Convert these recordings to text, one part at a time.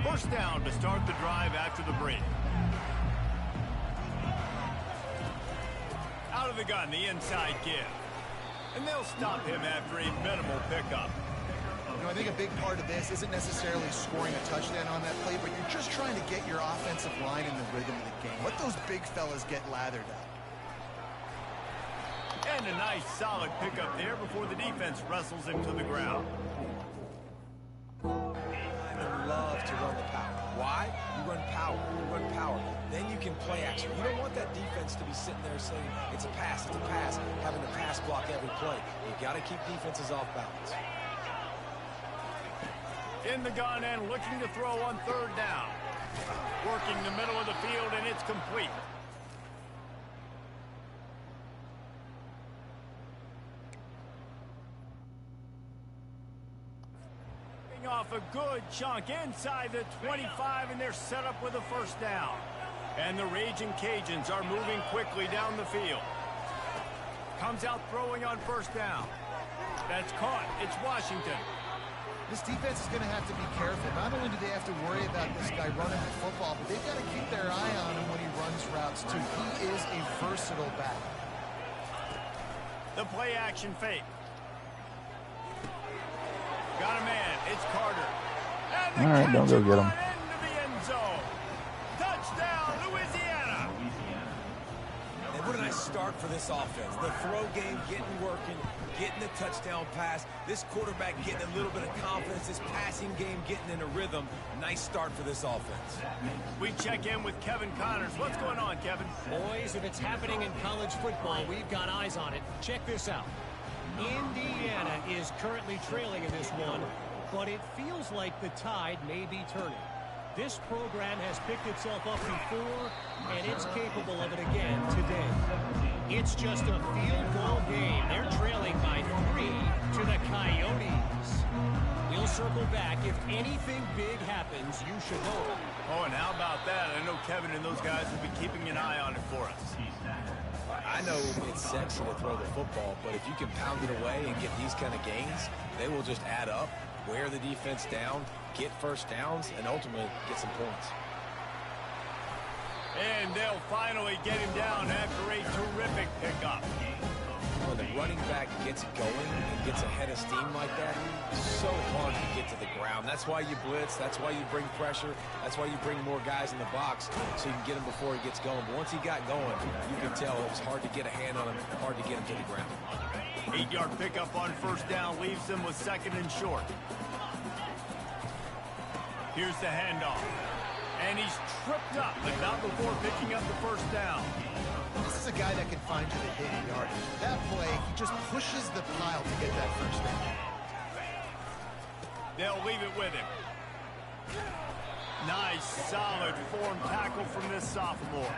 First down to start the drive after the break. Out of the gun, the inside give. And they'll stop him after a minimal pickup. You know, I think a big part of this isn't necessarily scoring a touchdown on that play, but you're just trying to get your offensive line in the rhythm of the game. Let those big fellas get lathered up. And a nice solid pickup there before the defense wrestles him to the ground. I love to run the power. Why? You run power. You run power. Then you can play action. You don't want that defense to be sitting there saying, it's a pass, having to pass block every play. You've got to keep defenses off balance. In the gun and looking to throw on third down. Working the middle of the field, and it's complete. Off a good chunk inside the 25, and they're set up with a first down. And the Raging Cajuns are moving quickly down the field. Comes out throwing on first down. That's caught. It's Washington. This defense is going to have to be careful. Not only do they have to worry about this guy running the football, but they've got to keep their eye on him when he runs routes too. He is a versatile back. The play action fake. Got a man. It's Carter. And all right, don't go get him. Into the end zone. Touchdown, Louisiana. And what a nice start for this offense. The throw game getting working, getting the touchdown pass. This quarterback getting a little bit of confidence. This passing game getting in a rhythm. Nice start for this offense. We check in with Kevin Connors. What's going on, Kevin? Boys, if it's happening in college football, we've got eyes on it. Check this out. Indiana is currently trailing in this one, but it feels like the tide may be turning. This program has picked itself up before, and it's capable of it again today. It's just a field goal game. They're trailing by 3 to the Coyotes. We'll circle back. If anything big happens, you should know it. Oh, and how about that? I know Kevin and those guys will be keeping an eye on it for us. I know it's sexy to throw the football, but if you can pound it away and get these kind of gains, they will just add up, wear the defense down, get first downs, and ultimately get some points. And they'll finally get him down after a terrific pickup. When the running back gets going and gets ahead of steam like that, it's so hard to get to the ground. That's why you blitz. That's why you bring pressure. That's why you bring more guys in the box so you can get him before he gets going. But once he got going, you can tell it was hard to get a hand on him, hard to get him to the ground. 8-yard pickup on first down leaves him with second and short. Here's the handoff. And he's tripped up, but not before picking up the first down. This is a guy that can find you the hidden yardage. That play, he just pushes the pile to get that first down. They'll leave it with him. Nice, solid form tackle from this sophomore.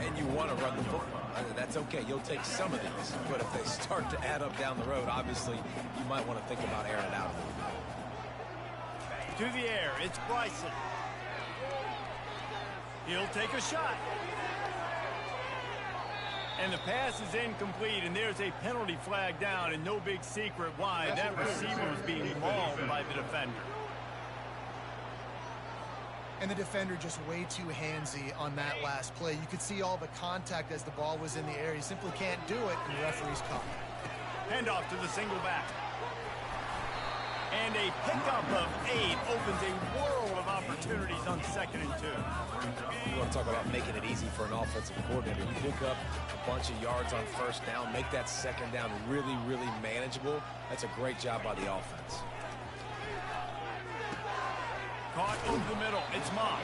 And you want to run the football. That's okay. You'll take some of these. But if they start to add up down the road, obviously, you might want to think about airing it out a little bit. To the air, it's Bryson. He'll take a shot. And the pass is incomplete, and there's a penalty flag down, and no big secret why. That receiver was being mauled by the defender. And the defender just way too handsy on that last play. You could see all the contact as the ball was in the air. He simply can't do it, and the referee's caught. Handoff to the single back. And a pickup of 8 opens a world of opportunities on 2nd and 2. You want to talk about making it easy for an offensive coordinator. You pick up a bunch of yards on first down, make that second down really, really manageable. That's a great job by the offense. Caught over the middle. It's Moss.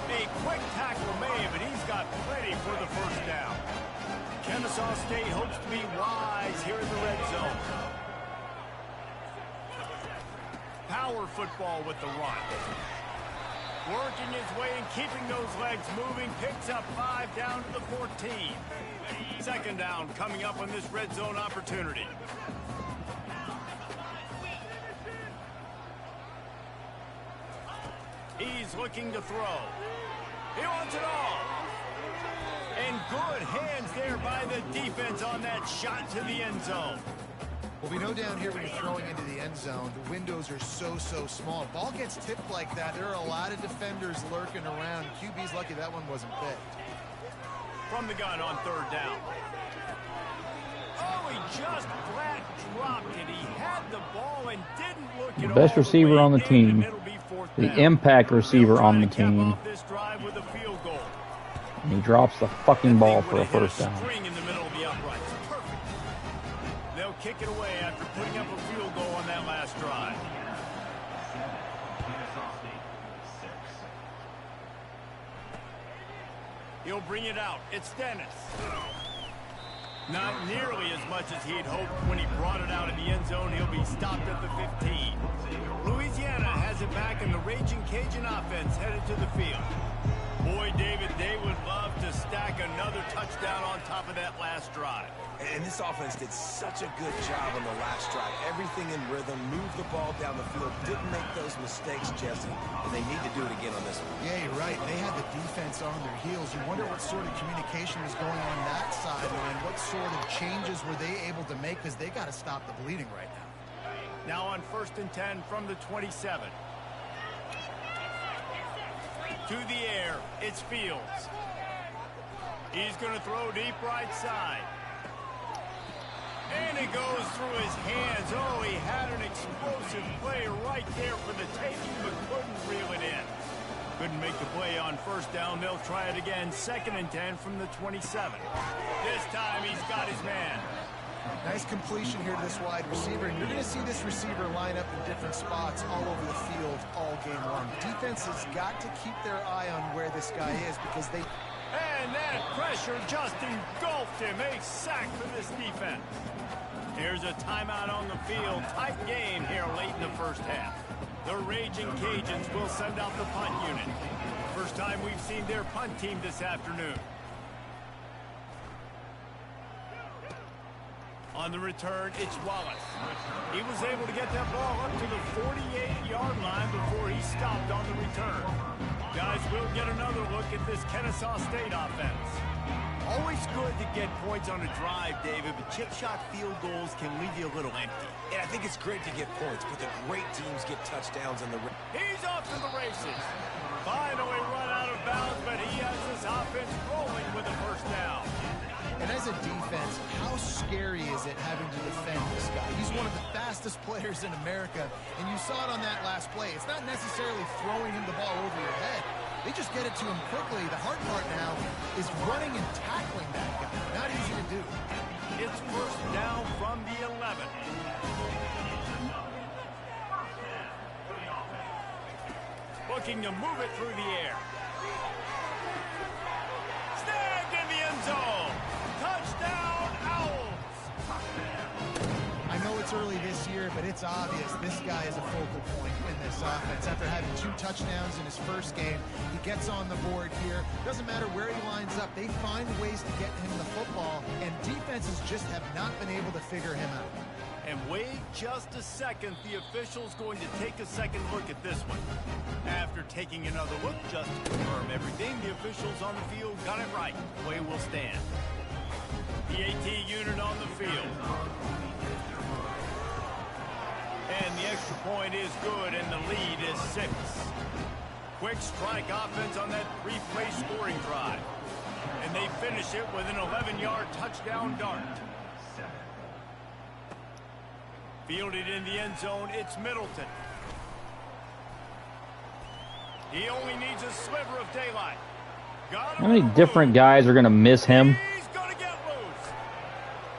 A quick tackle made, but he's got plenty for the first down. Kennesaw State hopes to be wise here in the red zone. Power football with the run. Working his way and keeping those legs moving. Picks up 5 down to the 14. Second down coming up on this red zone opportunity. He's looking to throw. He wants it all. And good hands there by the defense on that shot to the end zone. Well, we know down here when you're throwing into the end zone, the windows are so small. Ball gets tipped like that, there are a lot of defenders lurking around. QB's lucky that one wasn't picked. From the gun on 3rd down. Oh, he just flat dropped it. He had the ball and didn't look at all. Best receiver on the team. The impact receiver on the team. This drive with a field goal. And he drops the fucking ball for a first down. String in the middle of the uprights. Perfect. They'll kick it away after putting up a field goal on that last drive. He'll bring it out. It's Dennis. Not nearly as much as he'd hoped when he brought it out in the end zone. He'll be stopped at the 15. Louisiana has it back, and the Raging Cajun offense headed to the field. Boy, David, they would love to stack another touchdown on top of that last drive. And this offense did such a good job on the last drive. Everything in rhythm, moved the ball down the field, didn't make those mistakes, Jesse, and they need to do it again on this one. Yeah, you're right. They had the defense on their heels. You wonder what sort of communication was going on that sideline. What sort of changes were they able to make, because they got to stop the bleeding right now. Now on 1st and 10 from the 27. To the air, it's Fields. He's going to throw deep right side. And it goes through his hands. Oh, he had an explosive play right there for the taking, but couldn't reel it in. Couldn't make the play on 1st down. They'll try it again. 2nd and 10 from the 27. This time he's got his man. Nice completion here to this wide receiver, and you're going to see this receiver line up in different spots all over the field all game long. Defense has got to keep their eye on where this guy is, because they... And that pressure just engulfed him. A sack for this defense. Here's a timeout on the field. Tight game here late in the 1st half. The Raging Cajuns will send out the punt unit. First time we've seen their punt team this afternoon. On the return, it's Wallace. He was able to get that ball up to the 48-yard line before he stopped on the return. Guys, we'll get another look at this Kennesaw State offense. Always good to get points on a drive, David, but chip shot field goals can leave you a little empty. Yeah, I think it's great to get points, but the great teams get touchdowns in the... He's off to the races. Finally run out of bounds, but he has this offense rolling with a 1st down. And as a defense, how scary is it having to defend this guy? He's one of the fastest players in America, and you saw it on that last play. It's not necessarily throwing him the ball over your head. They just get it to him quickly. The hard part now is running and tackling that guy. Not easy to do. It's 1st down from the 11. Looking to move it through the air. Snagged in the end zone. Touchdown, Owls. I know it's early this year, but it's obvious this guy is a focal point in this offense. After having 2 touchdowns in his 1st game, he gets on the board here. Doesn't matter where he lines up. They find ways to get him the football, and defenses just have not been able to figure him out. And wait just a second. The official's going to take a second look at this one. After taking another look, just to confirm everything, the officials on the field got it right. Play will stand. The AT unit on the field. And the extra point is good, and the lead is 6. Quick strike offense on that 3-play scoring drive. And they finish it with an 11-yard touchdown dart. Fielded in the end zone, it's Middleton. He only needs a sliver of daylight. How many different guys are going to miss him? He's going to get loose.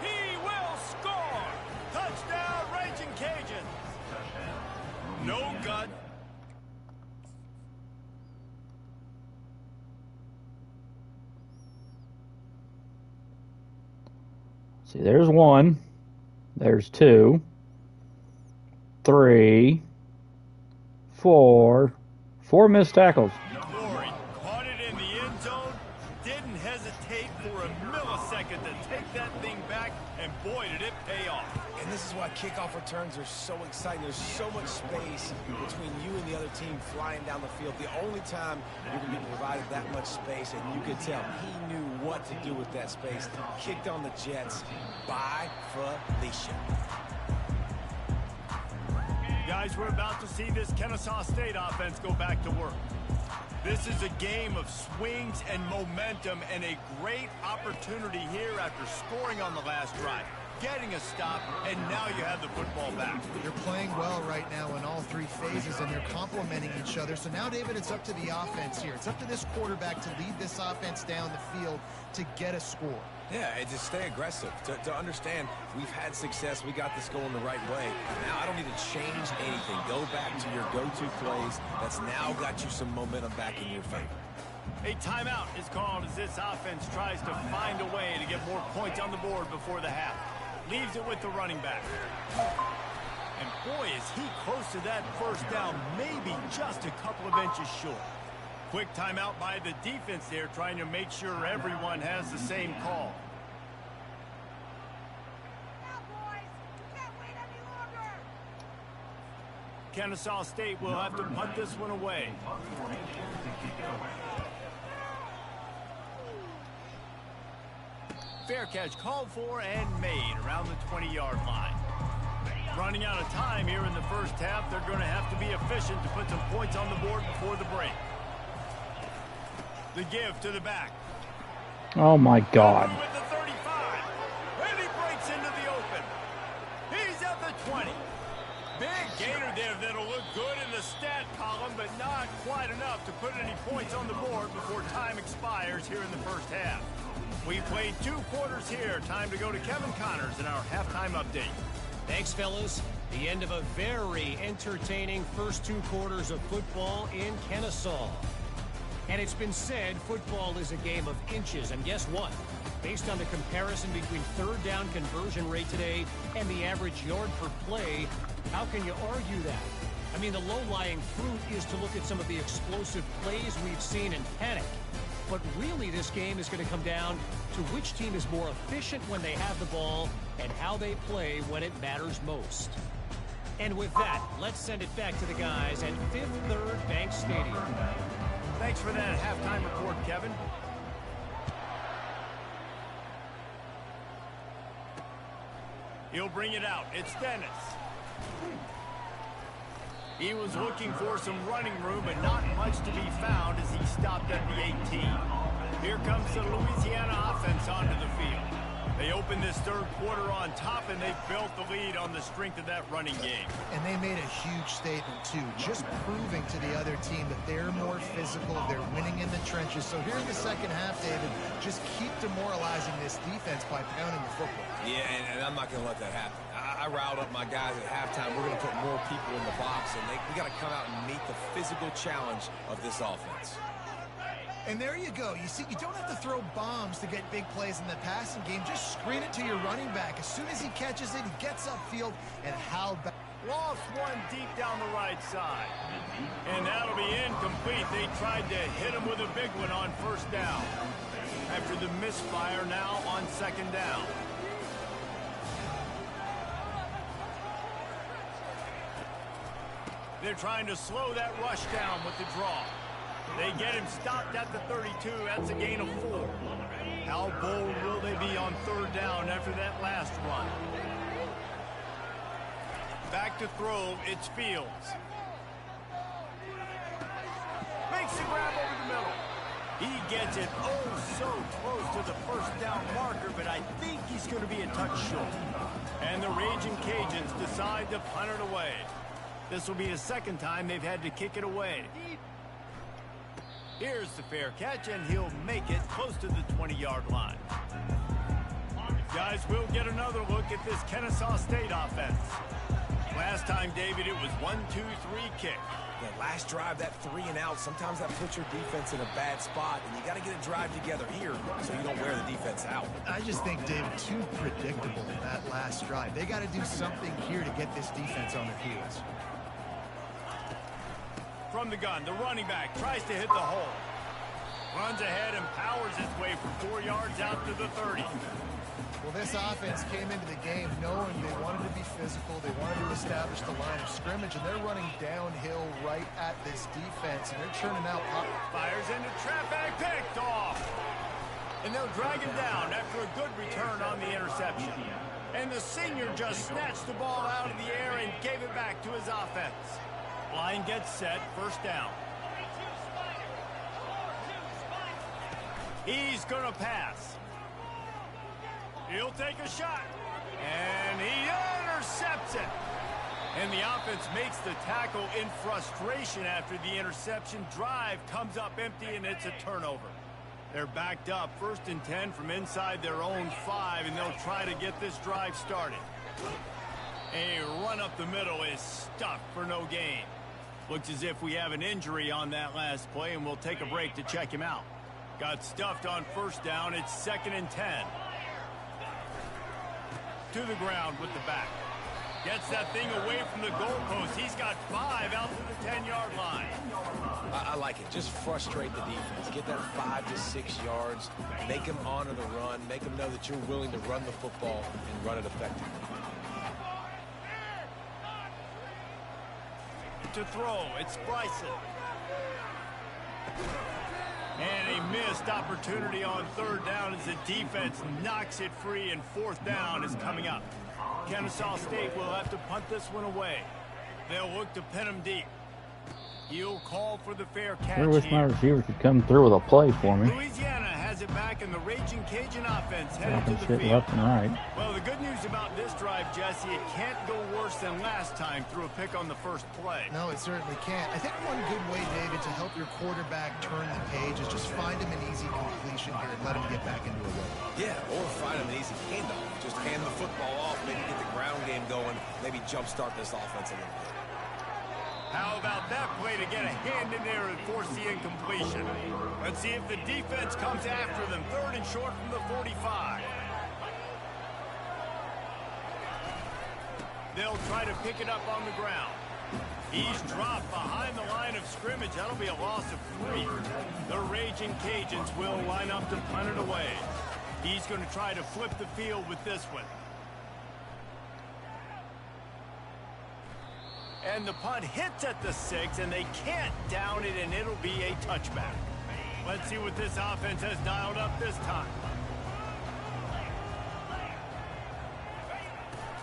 He will score. Touchdown, Raging Cajuns. No gut. See, there's 1. There's 2. 3, 4 missed tackles. Glory caught it in the end zone, didn't hesitate for a millisecond to take that thing back, and boy, did it pay off. And this is why kickoff returns are so exciting. There's so much space between you and the other team flying down the field. The only time you're going to be provided that much space, and you could tell he knew what to do with that space. Kicked on the Jets by Felicia. Guys, we're about to see this Kennesaw State offense go back to work. This is a game of swings and momentum and a great opportunity here after scoring on the last drive, getting a stop, and now you have the football back. They're playing well right now in all three phases, and they're complementing each other. So now, David, it's up to the offense here. It's up to this quarterback to lead this offense down the field to get a score. Yeah, and just stay aggressive. To understand, we've had success. We got this going the right way. Now, I don't need to change anything. Go back to your go-to plays. That's now got you some momentum back in your favor. A timeout is called as this offense tries to find a way to get more points on the board before the half. Leaves it with the running back. And boy, is he close to that first down, maybe just a couple of inches short. Quick timeout by the defense there, trying to make sure everyone has the same call. Kennesaw State will have to punt this one away. Fair catch called for and made around the 20-yard line. Running out of time here in the first half, they're going to have to be efficient to put some points on the board before the break. The give to the back. Oh my God. With the 35. And he breaks into the open. He's at the 20. Big gainer there that'll look good in the stat column, but not quite enough to put any points on the board before time expires here in the first half. We played 2 quarters here. Time to go to Kevin Connors in our halftime update. Thanks, fellas. The end of a very entertaining first 2 quarters of football in Kennesaw. And it's been said football is a game of inches. And guess what? Based on the comparison between third down conversion rate today and the average yard per play, how can you argue that? I mean, the low-lying fruit is to look at some of the explosive plays we've seen and panic. But really, this game is going to come down to which team is more efficient when they have the ball and how they play when it matters most. And with that, let's send it back to the guys at Fifth Third Bank Stadium. Thanks for that halftime report, Kevin. He'll bring it out. It's Dennis. He was looking for some running room, but not much to be found as he stopped at the 18. Here comes the Louisiana offense onto the field. They opened this third quarter on top, and they built the lead on the strength of that running game. And they made a huge statement, too, just proving to the other team that they're more physical, they're winning in the trenches. So here in the second half, David, just keep demoralizing this defense by pounding the football. Yeah, and I'm not going to let that happen. I riled up my guys at halftime. We're going to put more people in the box, and we got to come out and meet the physical challenge of this offense. And there you go. You see, you don't have to throw bombs to get big plays in the passing game. Just screen it to your running back. As soon as he catches it, he gets upfield, and how back. Lost one deep down the right side. And that'll be incomplete. They tried to hit him with a big one on first down. After the misfire now on second down. They're trying to slow that rush down with the draw. They get him stopped at the 32. That's a gain of 4. How bold will they be on third down after that last run? Back to throw, it's Fields. Makes the grab over the middle. He gets it so close to the first down marker, but I think he's going to be a touch short. And the Raging Cajuns decide to punt it away. This will be the second time they've had to kick it away. Here's the fair catch, and he'll make it close to the 20-yard line. Guys, we'll get another look at this Kennesaw State offense. Last time, David, it was 1-2-3 kick. Yeah, last drive, that 3 and out, sometimes that puts your defense in a bad spot, and you got to get a drive together here so you don't wear the defense out. I just think, David, too predictable in that last drive. They got to do something here to get this defense on their heels. From the gun, the running back tries to hit the hole. Runs ahead and powers his way for 4 yards out to the 30. Well, this offense came into the game knowing they wanted to be physical, they wanted to establish the line of scrimmage, and they're running downhill right at this defense, and they're churning out pop. Fires into trap back, picked off. And they'll drag him down after a good return on the interception. And the senior just snatched the ball out of the air and gave it back to his offense. Line gets set, first down. He's going to pass. He'll take a shot. And he intercepts it. And the offense makes the tackle in frustration after the interception. Drive comes up empty, and it's a turnover. They're backed up, 1st and 10 from inside their own 5, and they'll try to get this drive started. A run up the middle is stuck for no gain. Looks as if we have an injury on that last play, and we'll take a break to check him out. Got stuffed on 1st down. It's 2nd and 10. To the ground with the back. Gets that thing away from the goalpost. He's got 5 out to the 10-yard line. I like it. Just frustrate the defense. Get that 5 to 6 yards. Make them honor the run. Make them know that you're willing to run the football and run it effectively. To throw, it's Bryson. And a missed opportunity on 3rd down as the defense knocks it free, and 4th down is coming up. Kennesaw State will have to punt this one away. They'll look to pin him deep. He'll call for the fair catch. I wish my receiver could come through with a play for me. Louisiana has it back, and the Raging Cajun offense headed to the Shit field. left and right. Well, the good news about this drive, Jesse, it can't go worse than last time through a pick on the first play. No, it certainly can't. I think one good way, David, to help your quarterback turn the page is just find him an easy completion here and let him get back into a rhythm. Yeah, or find him an easy handoff. Just hand the football off, maybe get the ground game going, maybe jumpstart this offense a little bit. How about that play to get a hand in there and force the incompletion? Let's see if the defense comes after them. 3rd and short from the 45. They'll try to pick it up on the ground. He's dropped behind the line of scrimmage. That'll be a loss of 3. The Raging Cajuns will line up to punt it away. He's going to try to flip the field with this one. And the punt hits at the 6, and they can't down it, and it'll be a touchback. Let's see what this offense has dialed up this time.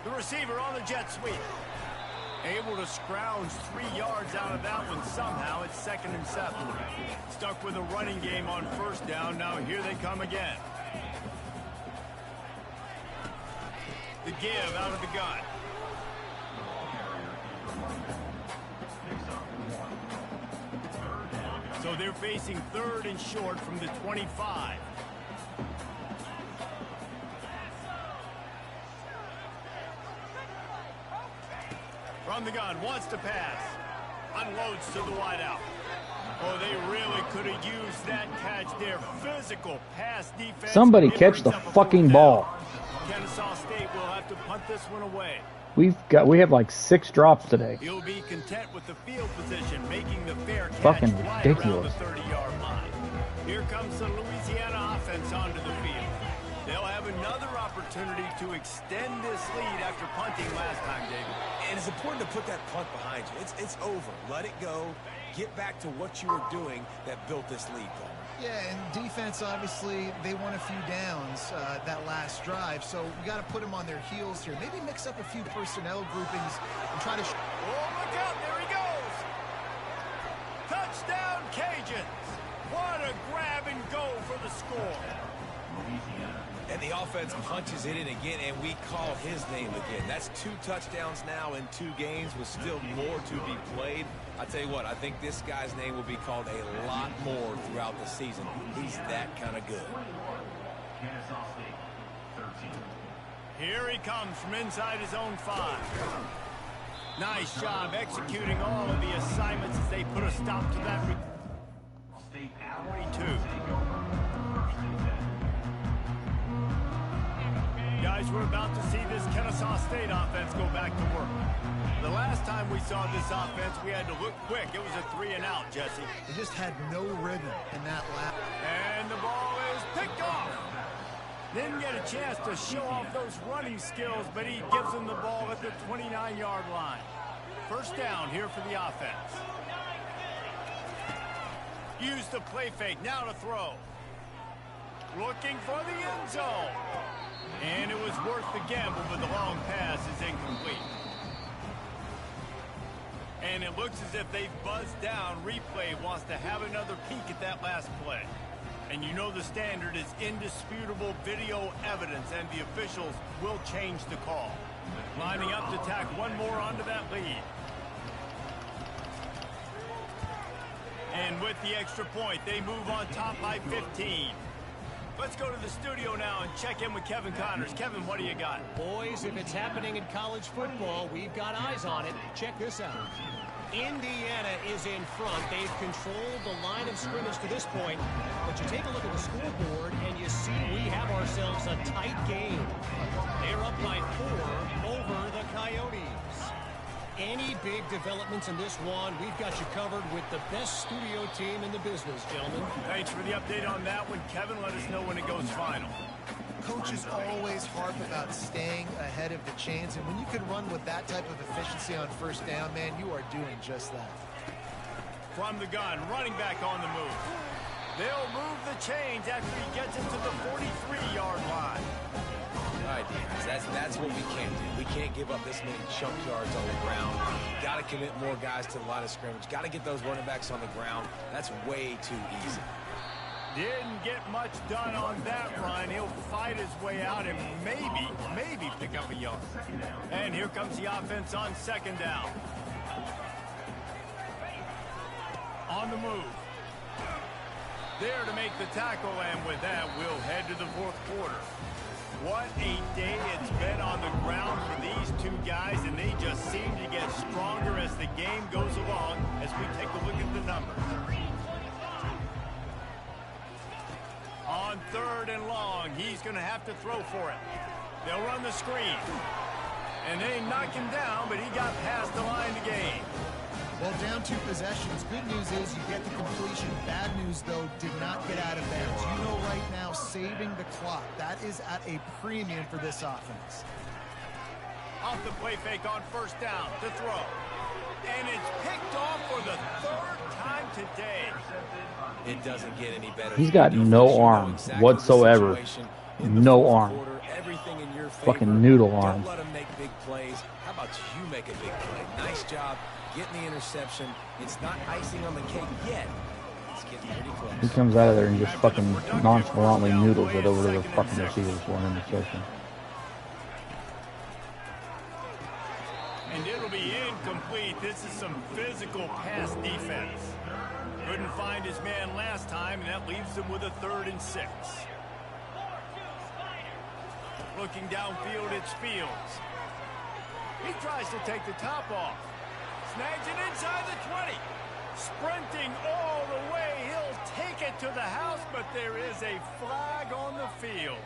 The receiver on the jet sweep. Able to scrounge 3 yards out of that one somehow. It's 2nd and 7. Stuck with a running game on 1st down. Now here they come again. The give out of the gun. So they're facing 3rd and short from the 25. From the gun, wants to pass. Unloads to the wideout. Oh, they really could have used that catch there. Physical pass defense. Somebody catch the fucking ball. Kennesaw State will have to punt this one away. We have like 6 drops today. He'll be content with the field position, making the fair catch Fucking right ridiculous. around the 30-yard line. Here comes the Louisiana offense onto the field. They'll have another opportunity to extend this lead after punting last time, David. And it's important to put that punt behind you. It's over. Let it go. Get back to what you were doing that built this lead, Paul. Yeah, and defense, obviously, they won a few downs that last drive, so we got to put them on their heels here. Maybe mix up a few personnel groupings and try to... Oh, look out, there he goes! Touchdown, Cajuns! What a grab and go for the score. And the offense punches it in again, and we call his name again. That's 2 touchdowns now in 2 games with still more to be played. I tell you what, I think this guy's name will be called a lot more throughout the season. He's that kind of good. Here he comes from inside his own 5. Nice job executing all of the assignments as they put a stop to that. 42. Guys, we're about to see this Kennesaw State offense go back to work. The last time we saw this offense, we had to look quick. It was a 3 and out, Jesse. They just had no rhythm in that lap. And the ball is picked off. Didn't get a chance to show off those running skills, but he gives them the ball at the 29-yard line. 1st down here for the offense. Use the play fake, now to throw. Looking for the end zone. And it was worth the gamble, but the long pass is incomplete. And it looks as if they've buzzed down. Replay wants to have another peek at that last play. And you know the standard is indisputable video evidence, and the officials will change the call. Lining up to tack one more onto that lead. And with the extra point, they move on top by 15. Let's go to the studio now and check in with Kevin Connors. Kevin, what do you got? Boys, if it's happening in college football, we've got eyes on it. Check this out. Indiana is in front. They've controlled the line of scrimmage to this point. But you take a look at the scoreboard, and you see we have ourselves a tight game. They're up by 4 over the Coyotes. Any big developments in this one, we've got you covered with the best studio team in the business, gentlemen. Thanks for the update on that one, Kevin. Let us know when it goes final. Coaches always harp about staying ahead of the chains, and when you can run with that type of efficiency on first down, man, you are doing just that. From the gun, running back on the move. They'll move the chains after he gets into the 43-yard line. All right, that's what we can't do. We can't give up this many chunk yards on the ground. Got to commit more guys to the line of scrimmage. Got to get those running backs on the ground. That's way too easy. Didn't get much done on that run. He'll fight his way out and maybe pick up a yard. And here comes the offense on second down. On the move. There to make the tackle, and with that, we'll head to the fourth quarter. What a day it's been on the ground for these two guys, and they just seem to get stronger as the game goes along as we take a look at the numbers. On third and long, he's going to have to throw for it. They'll run the screen. And they knock him down, but he got past the line to gain. Well, down 2 possessions. Good news is you get the completion. Bad news, though, did not get out of bounds. You know right now, saving the clock. That is at a premium for this offense. Off the play fake on first down to throw. And it's picked off for the 3rd time today. It doesn't get any better. He's got no arm whatsoever. No arm. Everything in your favor. Fucking noodle arm. Don't let him make big plays. How about you make a big play? Nice job getting the interception. It's not icing on the cake yet. It's getting pretty close. He comes out of there and just fucking nonchalantly noodles it over to the fucking receivers for an interception. And it'll be incomplete. This is some physical pass defense. Couldn't find his man last time, and that leaves him with a 3rd and 6. Looking downfield, it's Fields. He tries to take the top off. Snags it inside the 20. Sprinting all the way. He'll take it to the house, but there is a flag on the field.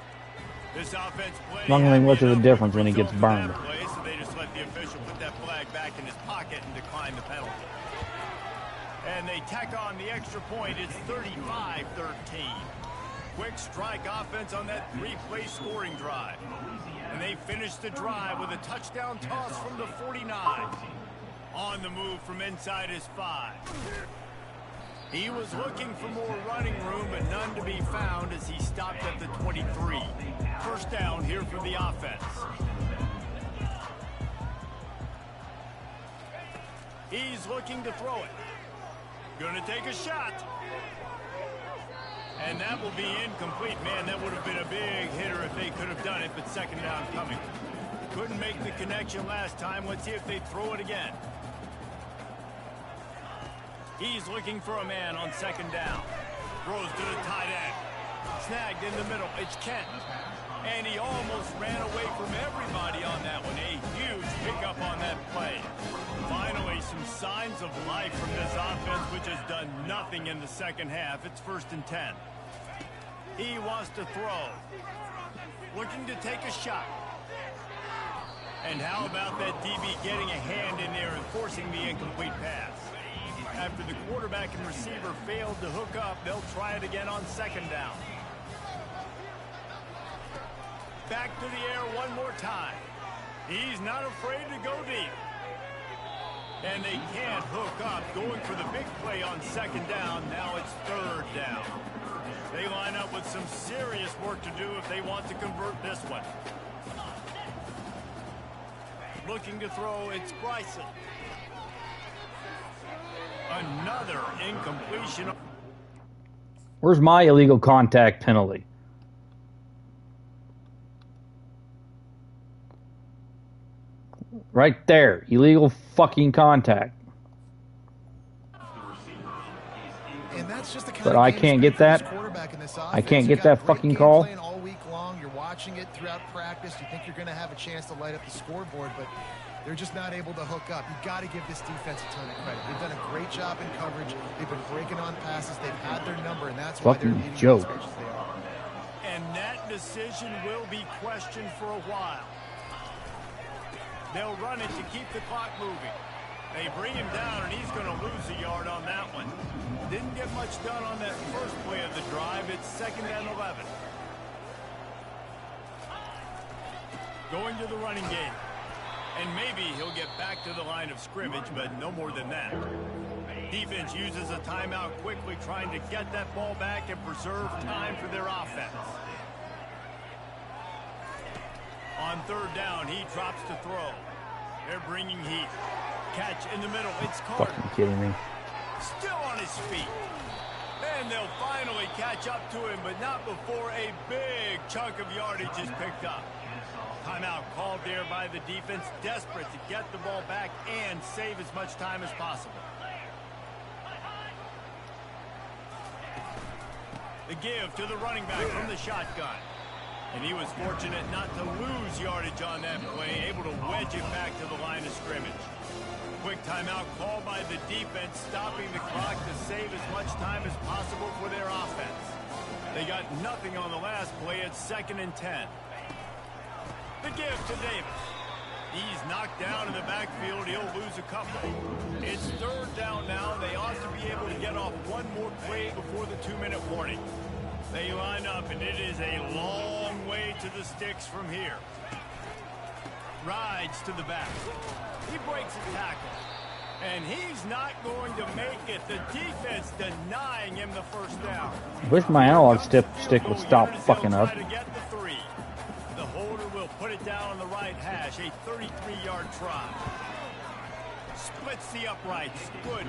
This offense plays. Not really much of a difference when he gets burned. So they just let the official put that flag back in his pocket and decline the penalty. And they tack on the extra point. It's 35-13. Quick strike offense on that 3-play scoring drive. And they finish the drive with a touchdown toss from the 49. On the move from inside his 5. He was looking for more running room, but none to be found as he stopped at the 23. First down here for the offense. He's looking to throw it. Going to take a shot. And that will be incomplete. Man, that would have been a big hitter if they could have done it, but second down coming. Couldn't make the connection last time. Let's see if they throw it again. He's looking for a man on second down. Throws to the tight end. Snagged in the middle. It's Kent. And he almost ran away from everybody on that one. A huge pickup on that play. Finally, some signs of life from this offense, which has done nothing in the second half. It's 1st and 10. He wants to throw. Looking to take a shot. And how about that DB getting a hand in there and forcing the incomplete pass? After the quarterback and receiver failed to hook up, they'll try it again on second down. Back to the air one more time. He's not afraid to go deep. And they can't hook up. Going for the big play on second down. Now it's third down. They line up with some serious work to do if they want to convert this one. Looking to throw, it's Bryson. Another incompletion. Where's my illegal contact penalty? Right there. Illegal fucking contact. And that's just the kind But of I game can't get that. quarterback in this I offense. can't You get got that great fucking game call. plan all week long. You're watching it throughout practice. You think you're going to have a chance to light up the scoreboard, but they're just not able to hook up. You got to give this defense a ton of credit. They've done a great job in coverage. They've been breaking on passes. They've had their number, and that's why they're Fucking leading joke. as much as they are. And that decision will be questioned for a while. They'll run it to keep the clock moving. They bring him down, and he's going to lose a yard on that one. Didn't get much done on that first play of the drive. It's 2nd and 11. Going to the running game. And maybe he'll get back to the line of scrimmage, but no more than that. Defense uses a timeout quickly, trying to get that ball back and preserve time for their offense. On third down, he drops to throw. They're bringing heat. Catch in the middle. It's Carter. Fucking kidding me. Still on his feet. And they'll finally catch up to him, but not before a big chunk of yardage is picked up. Timeout called there by the defense, desperate to get the ball back and save as much time as possible. The give to the running back from the shotgun. And he was fortunate not to lose yardage on that play, able to wedge it back to the line of scrimmage. Quick timeout called by the defense, stopping the clock to save as much time as possible for their offense. They got nothing on the last play. It's 2nd and 10. The give to Davis. He's knocked down in the backfield. He'll lose a couple. It's third down now. They ought to be able to get off one more play before the 2-minute warning. They line up, and it is a long way to the sticks from here. Rides to the back. He breaks a tackle. And he's not going to make it. The defense denying him the first down. Wish my analog stick would stop fucking up. The holder will put it down on the right hash. A 33-yard try. Splits the uprights. Good.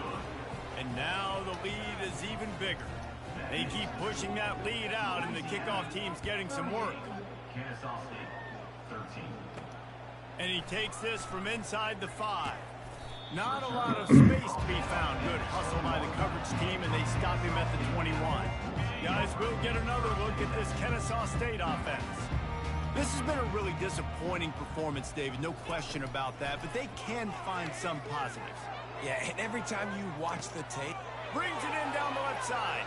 And now the lead is even bigger. They keep pushing that lead out, and the kickoff team's getting some work. And he takes this from inside the 5. Not a lot of space to be found. Good hustle by the coverage team, and they stop him at the 21. Guys, we'll get another look at this Kennesaw State offense. This has been a really disappointing performance, David. No question about that, but they can find some positives. Yeah, and every time you watch the tape, Brings it in down the left side.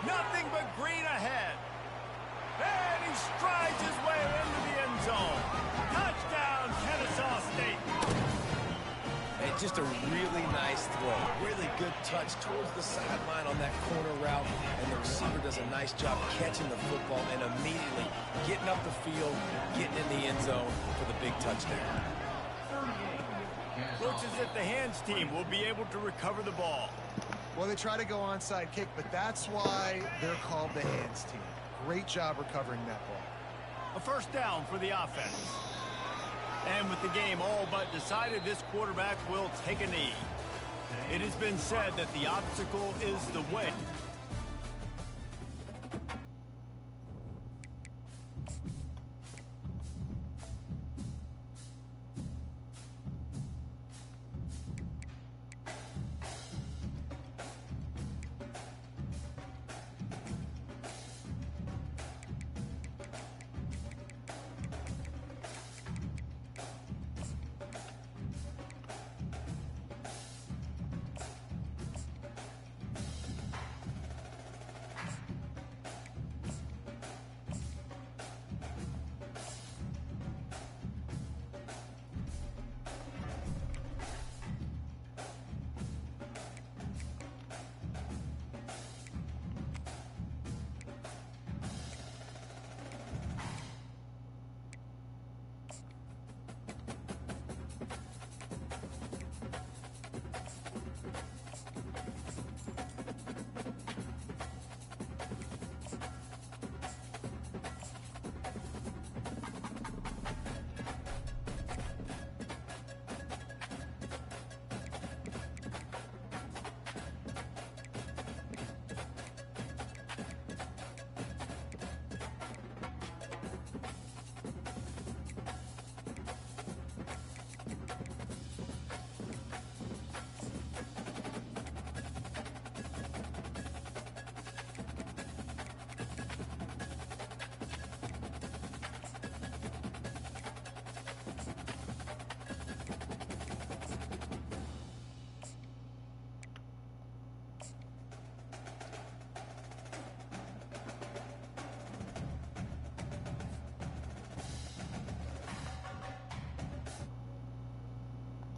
Nothing but green ahead. And he strides his way into the end zone. Touchdown, Kennesaw State. and just a really nice throw. Really good touch towards the sideline on that corner route, and the receiver does a nice job catching the football and immediately getting up the field, getting in the end zone for the big touchdown. Looks as if the hands team will be able to recover the ball. Well, they try to go onside kick, but that's why they're called the hands team. Great job recovering that ball. A first down for the offense. And with the game all but decided, this quarterback will take a knee. It has been said that the obstacle is the way.